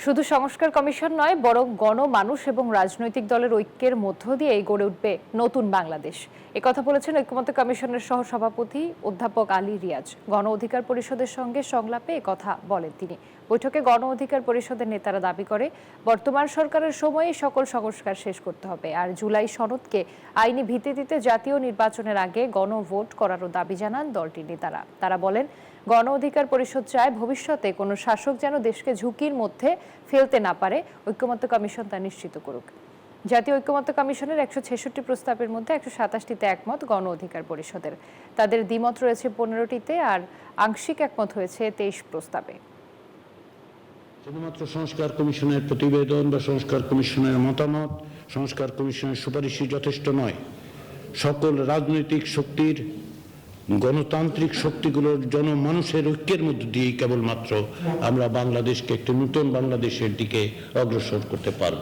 শুধু সংস্কার কমিশন নয়, বরং গণমানুষ এবং রাজনৈতিক দলের ঐক্যের মধ্য দিয়েই গড়ে উঠবে নতুন বাংলাদেশ। একথা বলেছেন ঐক্যমত্য কমিশনের সহসভাপতি অধ্যাপক আলী রিয়াজ। গণ অধিকার পরিষদের সঙ্গে সংলাপে একথা বলেন তিনি। বৈঠকে গণ অধিকার পরিষদের নেতারা দাবি করে, বর্তমান সরকারের সময়ে সকল সংস্কার শেষ করতে হবে, আর জুলাই সনদকে আইনি ভিত্তি দিতে জাতীয় নির্বাচনের আগে গণভোট করারও দাবি জানান দলটির নেতারা। তারা বলেন, গণ অধিকার পরিষদ চায় ভবিষ্যতে কোনো শাসক যেন দেশকে ঝুঁকির মধ্যে ফেলতে না পারে। ঐক্যমত্য কমিশন তা নিশ্চিত করুক। জাতীয় ঐক্যমত্য কমিশনের ১৬৬ প্রস্তাবের মধ্যে ১২৭টিতে একমত গণ অধিকার পরিষদের। তাদের দ্বিমত রয়েছে ১৫টিতে, আর আংশিক একমত হয়েছে ২৩ প্রস্তাবে। শুধুমাত্র সংস্কার কমিশনের প্রতিবেদন বা সংস্কার কমিশনের মতামত, সংস্কার কমিশনের সুপারিশই যথেষ্ট নয়। সকল রাজনৈতিক শক্তির, গণতান্ত্রিক শক্তিগুলোর, জনমানুষের ঐক্যের মধ্য দিয়েই কেবলমাত্র আমরা বাংলাদেশকে একটি নতুন বাংলাদেশের দিকে অগ্রসর করতে পারব।